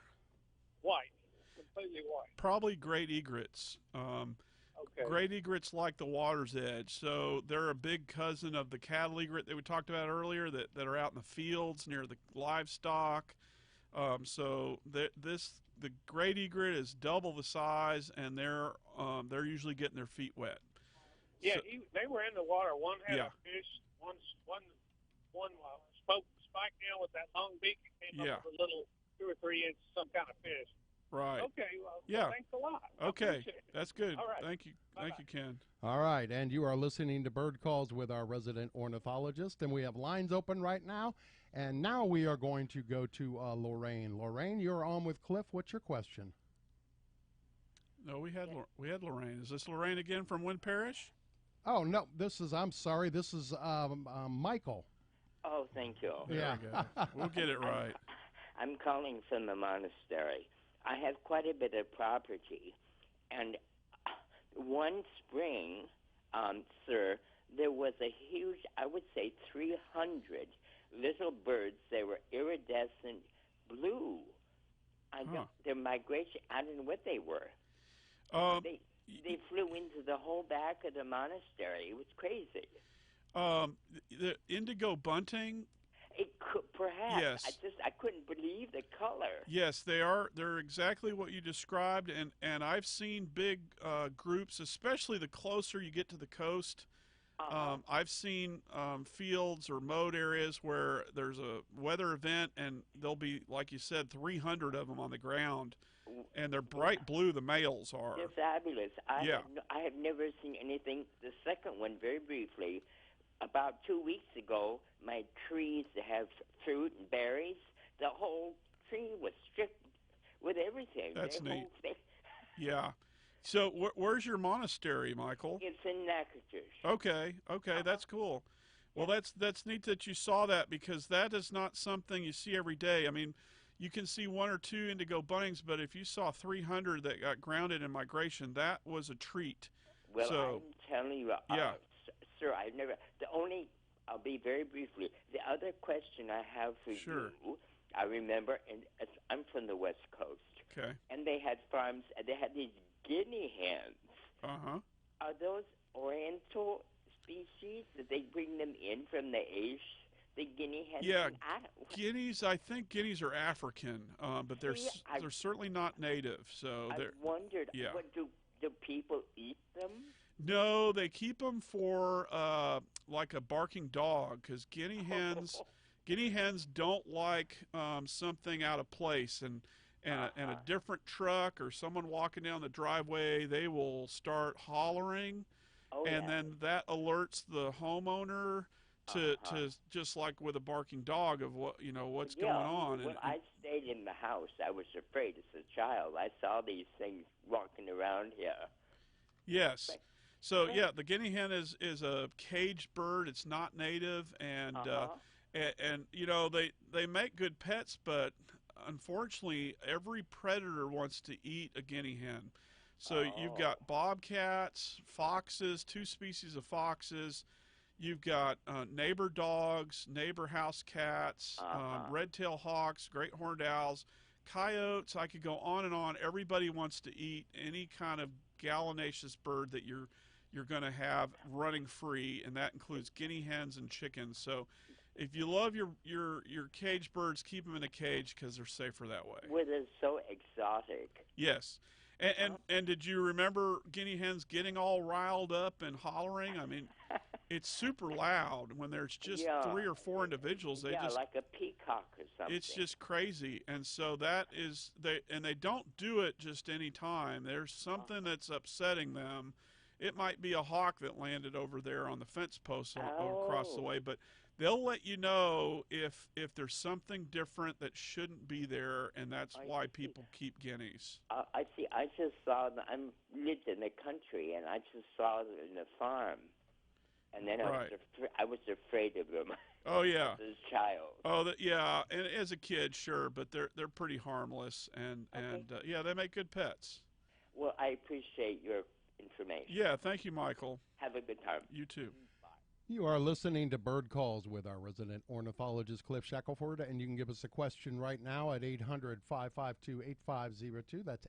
White, completely white. Probably great egrets. Okay. Great egrets like the water's edge. So they're a big cousin of the cattle egret that we talked about earlier that are out in the fields near the livestock. The great egret is double the size, and they're usually getting their feet wet. Yeah, So, they were in the water. One had Yeah. a fish. One spiked down with that long beak and came Yeah. up with a little 2 or 3 inch some kind of fish. right. Okay, well, Yeah. thanks a lot. I Okay, appreciate it. that's good. All right. Thank you. Thank Bye-bye. you, Ken. All right, and you are listening to Bird Calls with our resident ornithologist, and we have lines open right now. And now we are going to go to Lorraine. Lorraine, you're on with Cliff. What's your question? No, we had Lorraine. Is this Lorraine again from Wind Parish? Oh no, I'm sorry. This is Michael. Oh, thank you. There Yeah. we go. We'll get it right. I'm calling from the monastery. I have quite a bit of property, and one spring, sir, there was a huge, I would say 300 little birds. They were iridescent blue. Their migration, I don't know what they were. They flew into the whole back of the monastery. It was crazy. The indigo bunting. It could, perhaps. Yes. I couldn't believe the color. Yes, they are. They're exactly what you described, and I've seen big groups, especially the closer you get to the coast. I've seen fields or mowed areas where there's a weather event, and there'll be, like you said, 300 of them on the ground, and they're bright blue. The males are. They're fabulous. Yeah. I have never seen anything. The second one, very briefly, about 2 weeks ago, my trees that have fruit and berries, the whole tree was stripped with everything. That's Their neat. whole thing. Yeah. So where's your monastery, Michael? It's in Natchitoches. Okay, that's cool. Well, that's neat that you saw that, because that is not something you see every day. I mean, you can see 1 or 2 indigo buntings, but if you saw 300 that got grounded in migration, that was a treat. Well, So, I'm telling you, yeah. Sir, I'll be very briefly. The other question I have for Sure. you, I remember, and I'm from the West Coast, Okay. and they had farms, and they had these guinea hens. Uh-huh. Are those oriental species? Did they bring them in from the Asia? The guinea hens? Yeah, I guineas. I think guineas are African, but they're See, they're certainly not native. So they're wondered, yeah. what do people eat them? No, they keep them for like a barking dog, because guinea hens don't like something out of place, and a different truck or someone walking down the driveway, they will start hollering, and then that alerts the homeowner to just like with a barking dog of what's going on. Well, I stayed in the house. I was afraid as a child. I saw these things walking around here. Yes. So yeah, the guinea hen is a caged bird. It's not native, and they make good pets, but unfortunately, every predator wants to eat a guinea hen. So you've got bobcats, foxes, 2 species of foxes. You've got neighbor dogs, neighbor house cats, red-tailed hawks, great horned owls, coyotes. I could go on and on. Everybody wants to eat any kind of gallinaceous bird that you're going to have running free, and that includes guinea hens and chickens. So if you love your caged birds, keep them in a cage, because they're safer that way. Well, they're so exotic. Yes. And did you remember guinea hens getting all riled up and hollering? I mean, it's super loud when there's just 3 or 4 individuals. They just like a peacock or something. It's just crazy. And so that is they don't do it just any time. There's something that's upsetting them. It might be a hawk that landed over there on the fence post across the way, but they'll let you know if there's something different that shouldn't be there, and that's why people keep guineas. I see. I just saw them. I lived in the country, and I just saw them in the farm. And then Right. I was afraid of them Oh yeah. as a child. Oh, yeah. And as a kid, sure, but they're pretty harmless, and yeah, they make good pets. Well, I appreciate your information. Yeah. Thank you, Michael. Have a good time. You too. You are listening to Bird Calls with our resident ornithologist, Cliff Shackelford, and you can give us a question right now at 800-552-8502. That's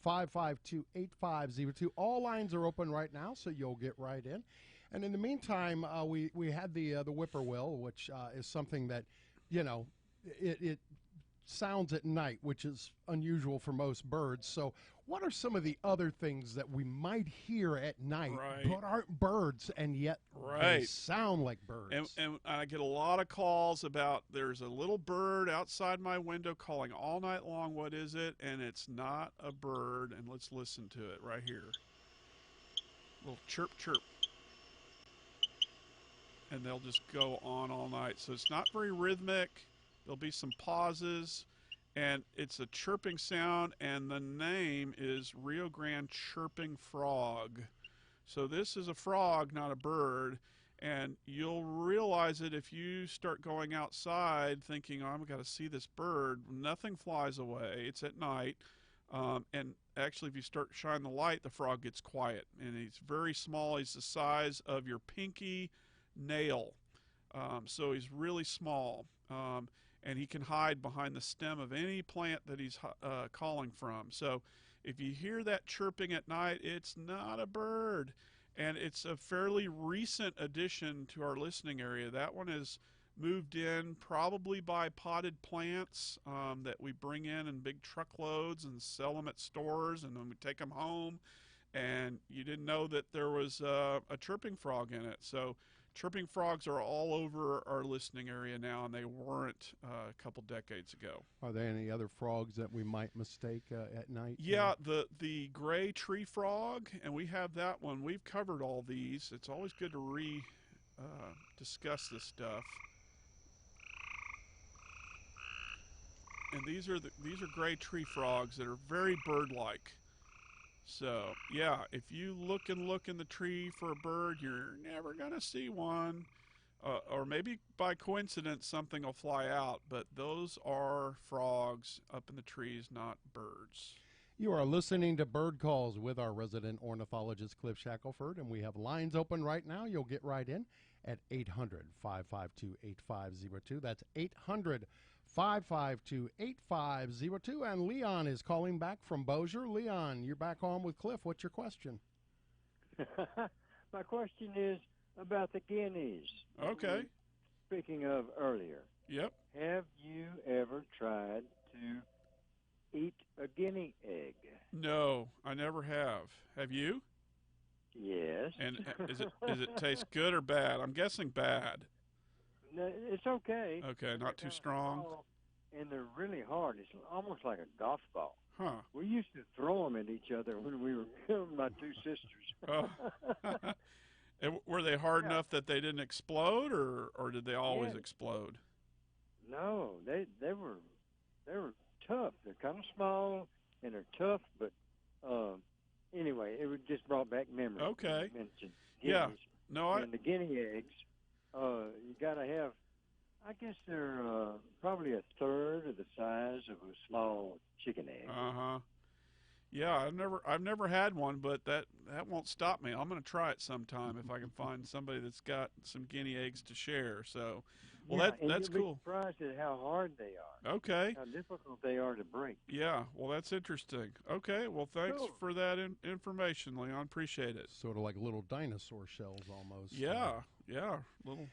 800-552-8502. All lines are open right now, so you'll get right in. And in the meantime, we had the whippoorwill, which is something that, you know, it sounds at night, which is unusual for most birds. So what are some of the other things that we might hear at night Right. but aren't birds, and yet they Right. sound like birds? And I get a lot of calls about there's a little bird outside my window calling all night long. What is it? And it's not a bird. And let's listen to it right here. Little chirp, chirp. And they'll just go on all night. So it's not very rhythmic. There'll be some pauses. And it's a chirping sound. And the name is Rio Grande Chirping Frog. So this is a frog, not a bird. And you'll realize it if you start going outside thinking, oh, I've got to see this bird. Nothing flies away. It's at night. And actually, if you start shining the light, the frog gets quiet. And he's very small. He's the size of your pinky nail. So he's really small. And he can hide behind the stem of any plant that he's calling from. So if you hear that chirping at night, it's not a bird. And it's a fairly recent addition to our listening area. That one is moved in probably by potted plants that we bring in big truckloads and sell them at stores, and then we take them home. And you didn't know that there was a chirping frog in it. So chirping frogs are all over our listening area now, and they weren't a couple decades ago. Are there any other frogs that we might mistake at night? Yeah, the gray tree frog, and we have that one. We've covered all these. It's always good to discuss this stuff. And these are gray tree frogs that are very bird-like. So, yeah, if you look in the tree for a bird, you're never going to see one. Or maybe by coincidence something will fly out, but those are frogs up in the trees, not birds. You are listening to Bird Calls with our resident ornithologist, Cliff Shackelford, and we have lines open right now. You'll get right in at 800-552-8502. That's 800-552-8502. And Leon is calling back from Bossier. Leon, you're back on with Cliff. What's your question? My question is about the guineas. Okay. Speaking of earlier. Yep. Have you ever tried to eat a guinea egg? No, I never have. Have you? Yes. And does it taste good or bad? I'm guessing bad. No, it's okay. Okay, not too strong. And they're really hard. It's almost like a golf ball. Huh. We used to throw them at each other when we were my two sisters. Oh. And were they hard enough that they didn't explode, or did they always explode? No, they were tough. They're kind of small and they're tough, but anyway, it just brought back memories. Okay. You mentioned Yeah. guineas. No, And the guinea eggs, you got to have. I guess they're probably a third of the size of a small chicken egg. Uh-huh. Yeah, I've never had one, but that won't stop me. I'm going to try it sometime if I can find somebody that's got some guinea eggs to share. So, well, Yeah, and that's you'll cool. be surprised at how hard they are. Okay. How difficult they are to break. Yeah, well, that's interesting. Okay, well, thanks Cool. for that information, Leon. Appreciate it. Sort of like little dinosaur shells almost. Yeah, little.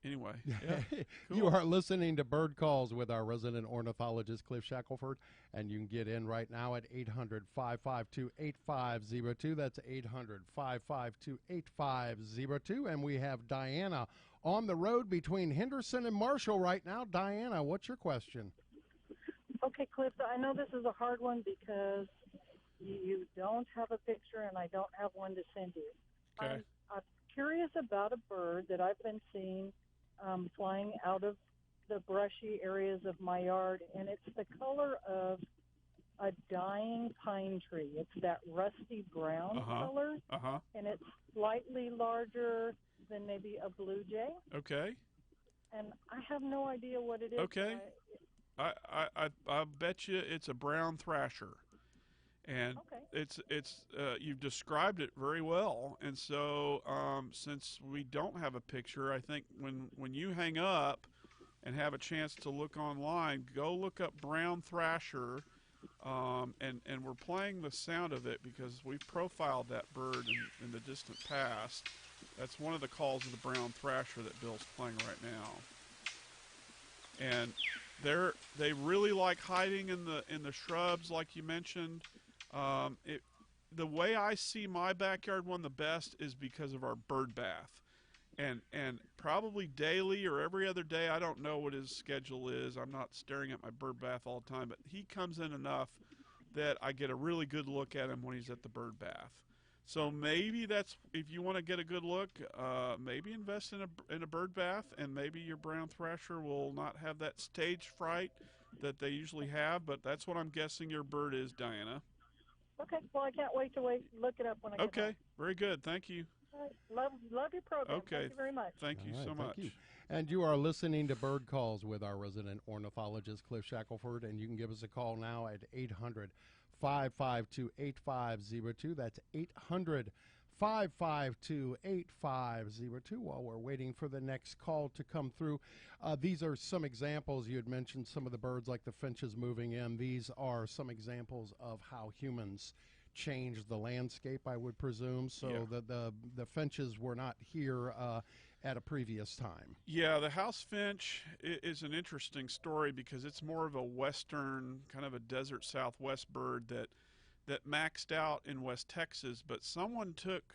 Anyway, yeah. You are listening to Bird Calls with our resident ornithologist, Cliff Shackelford, and you can get in right now at 800-552-8502. That's 800-552-8502. And we have Diana on the road between Henderson and Marshall right now. Diana, what's your question? Okay, Cliff, I know this is a hard one because you don't have a picture and I don't have one to send you. Okay. I'm curious about a bird that I've been seeing flying out of the brushy areas of my yard, and it's the color of a dying pine tree. It's that rusty brown color, and it's slightly larger than maybe a blue jay. Okay. And I have no idea what it is. Okay. I bet you it's a brown thrasher. And it's you've described it very well. And so since we don't have a picture, I think when you hang up and have a chance to look online, go look up brown thrasher, and we're playing the sound of it because we've profiled that bird in the distant past. That's one of the calls of the brown thrasher that Bill's playing right now. And they really like hiding in the shrubs, like you mentioned. The way I see my backyard one the best is because of our bird bath, and probably daily or every other day. I don't know what his schedule is. I'm not staring at my bird bath all the time, but he comes in enough that I get a really good look at him when he's at the bird bath. So maybe that's, if you want to get a good look, maybe invest in a bird bath, and maybe your brown thrasher will not have that stage fright that they usually have. But that's what I'm guessing your bird is, Diana. Okay, well, I can't wait to look it up when I get home. Okay, very good. Thank you. All right. Love your program. Okay. Thank you very much. Thank you so much. You. And you are listening to Bird Calls with our resident ornithologist, Cliff Shackelford, and you can give us a call now at 800-552-8502. That's 800-552-8502. While we're waiting for the next call to come through, these are some examples. You had mentioned some of the birds like the finches moving in. These are some examples of how humans changed the landscape, I would presume. So the finches were not here at a previous time. Yeah, the house finch is an interesting story because it's more of a western, kind of a desert southwest bird that maxed out in West Texas, but someone took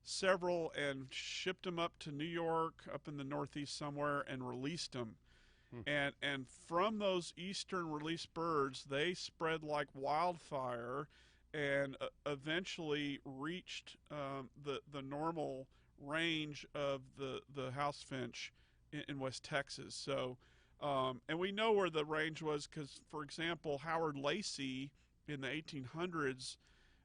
several and shipped them up to New York, up in the Northeast somewhere, and released them. And from those eastern released birds, they spread like wildfire and eventually reached the normal range of the house finch in West Texas. So, and we know where the range was because, for example, Howard Lacey in the 1800s,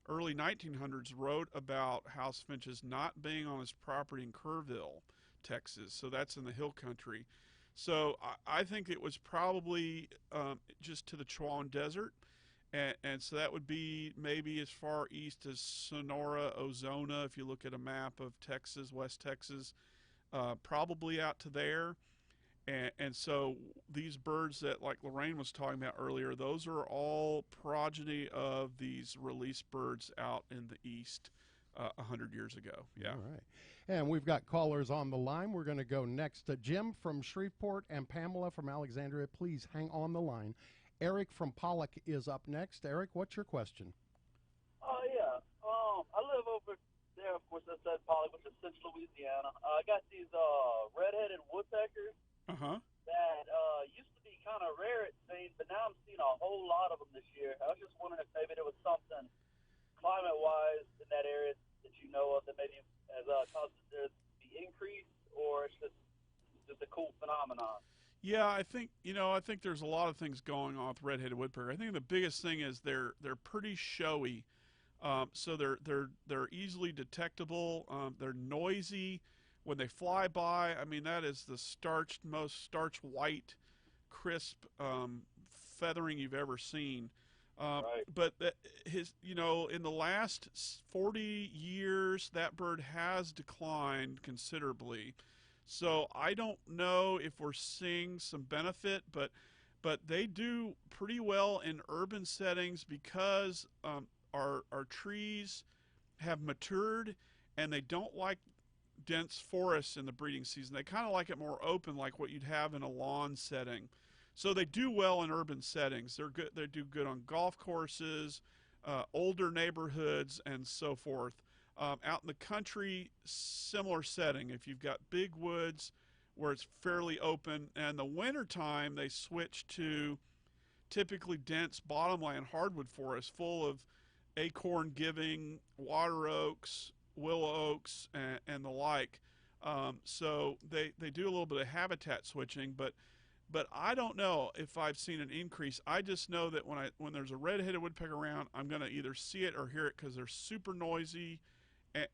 early 1900s, wrote about house finches not being on his property in Kerrville, Texas. So that's in the hill country. So I think it was probably just to the Chihuahuan Desert. And so that would be maybe as far east as Sonora, Ozona, if you look at a map of Texas, West Texas, probably out to there. And so these birds that, like Lorraine was talking about earlier, those are all progeny of these released birds out in the east 100 years ago. Yeah. All right. And we've got callers on the line. We're going to go next to Jim from Shreveport and Pamela from Alexandria. Please hang on the line. Eric from Pollock is up next. Eric, what's your question? Oh, yeah. I live over there, of course, that's at Pollock, which is central Louisiana. I got these red-headed woodpeckers that used to be kind of rare, it seems, but now I'm seeing a whole lot of them this year. I was just wondering if maybe there was something climate-wise in that area that you know of that maybe has caused there to be increase, or it's just a cool phenomenon. Yeah, I think there's a lot of things going on with red-headed woodpecker. I think the biggest thing is they're pretty showy, so they're easily detectable. They're noisy when they fly by. I mean, that is the most starch white, crisp feathering you've ever seen. But in the last 40 years, that bird has declined considerably. So I don't know if we're seeing some benefit, but they do pretty well in urban settings because our trees have matured and they don't like dense forests in the breeding season. They kind of like it more open, like what you'd have in a lawn setting. So they do well in urban settings. They're good. They do good on golf courses, older neighborhoods, and so forth. Out in the country, similar setting. If you've got big woods where it's fairly open, and the wintertime they switch to typically dense bottomland hardwood forests full of acorn-giving water oaks, willow oaks, and the like. So they do a little bit of habitat switching, but But I don't know if I've seen an increase. I just know that when there's a red-headed woodpecker around, I'm going to either see it or hear it because they're super noisy,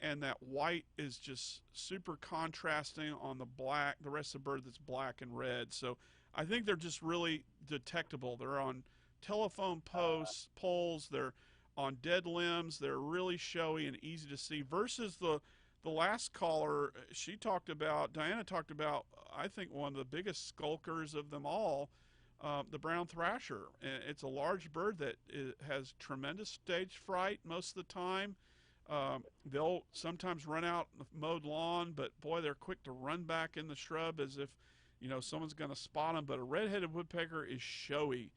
and that white is just super contrasting on the rest of the bird that's black and red. So I think they're just really detectable. They're on telephone poles, they're on dead limbs, they're really showy and easy to see versus the last caller. Diana talked about, I think, one of the biggest skulkers of them all, the brown thrasher. It's a large bird that has tremendous stage fright most of the time. They'll sometimes run out the mowed lawn, but boy, they're quick to run back in the shrub as if, someone's going to spot them. But a red-headed woodpecker is showy.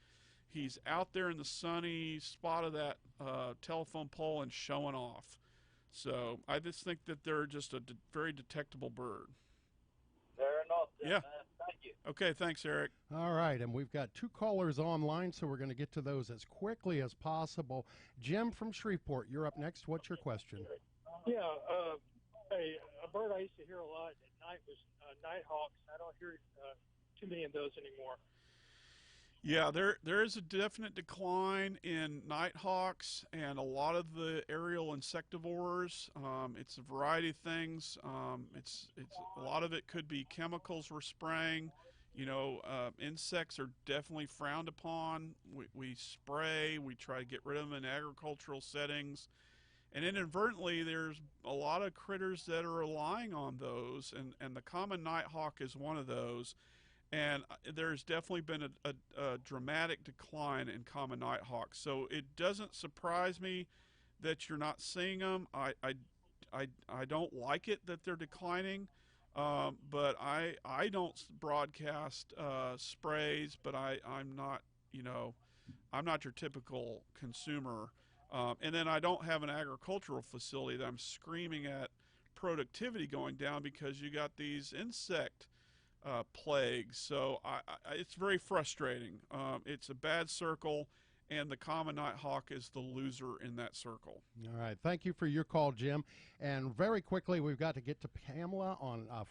He's out there in the sunny spot of that telephone pole and showing off. So I just think that they're just a very detectable bird. Fair enough, then, yeah. Man. Thank you. Okay, thanks, Eric. All right, and we've got 2 callers online, so we're going to get to those as quickly as possible. Jim from Shreveport, you're up next. What's your question? Yeah, a bird I used to hear a lot at night was nighthawks. I don't hear too many of those anymore. Yeah, there is a definite decline in nighthawks and a lot of the aerial insectivores. It's a variety of things. It's a lot of it could be chemicals we're spraying. Insects are definitely frowned upon. We spray. We try to get rid of them in agricultural settings, and inadvertently, there's a lot of critters that are relying on those, and the common nighthawk is one of those. And there's definitely been a dramatic decline in common nighthawks. So it doesn't surprise me that you're not seeing them. I don't like it that they're declining, but I don't broadcast sprays. But I'm not I'm not your typical consumer. And then I don't have an agricultural facility that I'm screaming at productivity going down because you got these insect plagues. So it's very frustrating. It's a bad circle, and the common nighthawk is the loser in that circle. All right. Thank you for your call, Jim. And very quickly, we've got to get to Pamela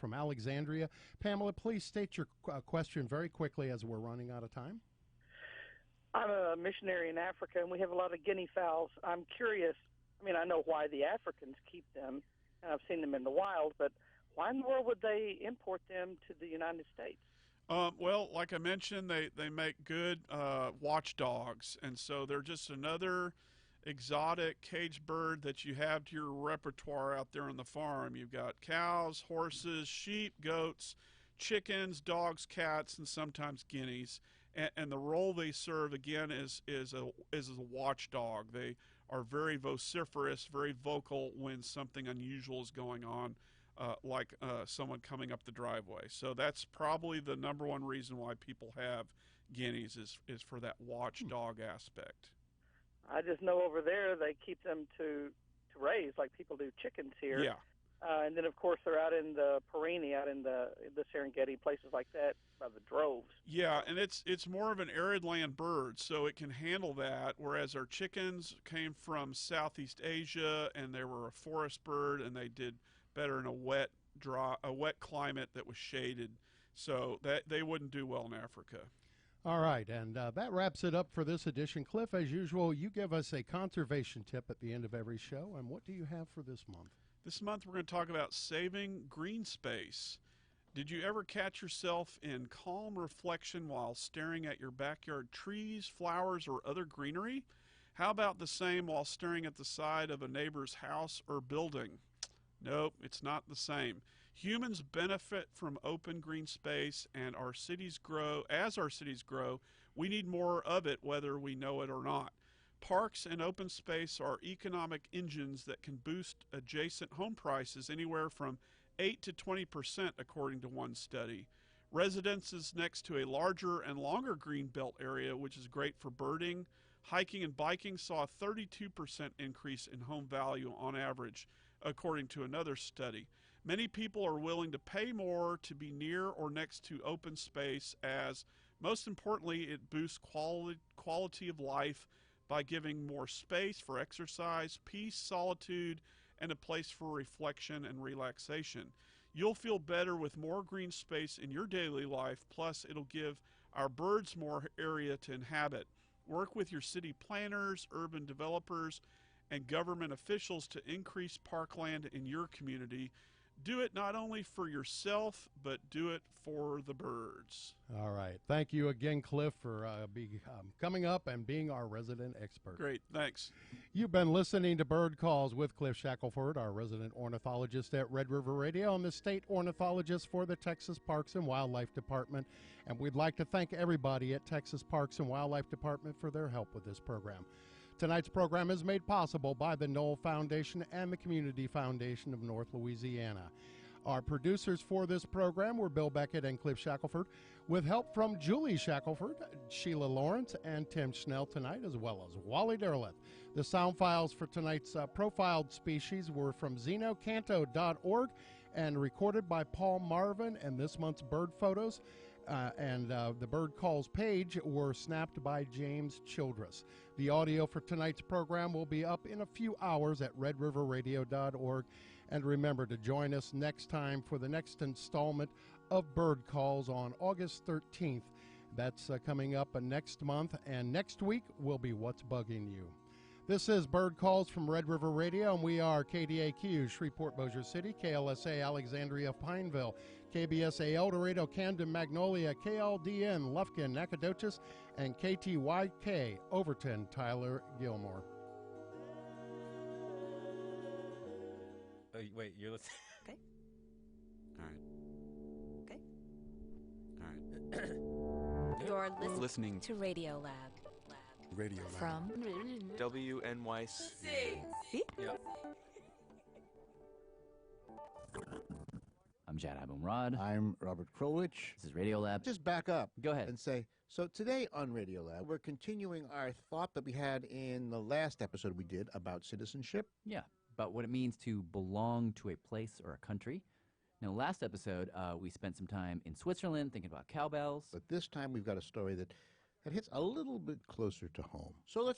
from Alexandria. Pamela, please state your question very quickly as we're running out of time. I'm a missionary in Africa, and we have a lot of guinea fowls. I'm curious. I mean, I know why the Africans keep them, and I've seen them in the wild, but why in the world would they import them to the United States? Well, like I mentioned, they make good watchdogs, and so they're just another exotic caged bird that you have to your repertoire out there on the farm. You've got cows, horses, sheep, goats, chickens, dogs, cats, and sometimes guineas. And the role they serve, again, is a watchdog. They are very vociferous, very vocal when something unusual is going on. Like someone coming up the driveway. So that's probably the number one reason why people have guineas is for that watchdog aspect. I just know over there they keep them to raise like people do chickens here. Yeah. And then, of course, they're out in the Perini, out in the Serengeti, places like that, by the droves. Yeah, and it's more of an arid land bird, so it can handle that, whereas our chickens came from Southeast Asia, and they were a forest bird, and they did better in a wet climate that was shaded, so that they wouldn't do well in Africa. All right, and that wraps it up for this edition. Cliff, as usual, you give us a conservation tip at the end of every show, and what do you have for this month? This month we're going to talk about saving green space. Did you ever catch yourself in calm reflection while staring at your backyard trees, flowers, or other greenery? How about the same while staring at the side of a neighbor's house or building? Nope, it's not the same. Humans benefit from open green space, and as our cities grow, we need more of it whether we know it or not. Parks and open space are economic engines that can boost adjacent home prices anywhere from 8 to 20%, according to one study. Residences next to a larger and longer green belt area, which is great for birding, hiking, and biking, saw a 32% increase in home value on average, according to another study. Many people are willing to pay more to be near or next to open space, as most importantly, it boosts quality of life by giving more space for exercise, peace, solitude, and a place for reflection and relaxation. You'll feel better with more green space in your daily life, plus it'll give our birds more area to inhabit. Work with your city planners, urban developers, and government officials to increase parkland in your community. Do it not only for yourself, but do it for the birds. All right. Thank you again, Cliff, for coming up and being our resident expert. Great. Thanks. You've been listening to Bird Calls with Cliff Shackelford, our resident ornithologist at Red River Radio and the state ornithologist for the Texas Parks and Wildlife Department. And we'd like to thank everybody at Texas Parks and Wildlife Department for their help with this program. Tonight's program is made possible by the Knoll Foundation and the Community Foundation of North Louisiana. Our producers for this program were Bill Beckett and Cliff Shackelford, with help from Julie Shackelford, Sheila Lawrence, and Tim Schnell tonight, as well as Wally Derleth. The sound files for tonight's profiled species were from xenocanto.org and recorded by Paul Marvin, and this month's bird photos and the Bird Calls page were snapped by James Childress. The audio for tonight's program will be up in a few hours at redriverradio.org. And remember to join us next time for the next installment of Bird Calls on August 13th. That's coming up next month, and next week will be What's Bugging You. This is Bird Calls from Red River Radio, and we are KDAQ, Shreveport, Bossier City, KLSA, Alexandria, Pineville, KBSA, El Dorado, Camden, Magnolia, KLDN, Lufkin, Nacogdoches, and KTYK, Overton, Tyler, Gilmore. Wait, you're listening? Okay. All right. You're listening to Radio Lab. Radio Lab. From WNYC. Yep. I'm Jad Abumrad. I'm Robert Krulwich. This is Radio Lab. Just back up. Go ahead. And say, so today on Radio Lab, we're continuing our thought that we had in the last episode we did about citizenship. Yeah, about what it means to belong to a place or a country. Now, last episode, we spent some time in Switzerland thinking about cowbells. But this time we've got a story that hits a little bit closer to home. So let's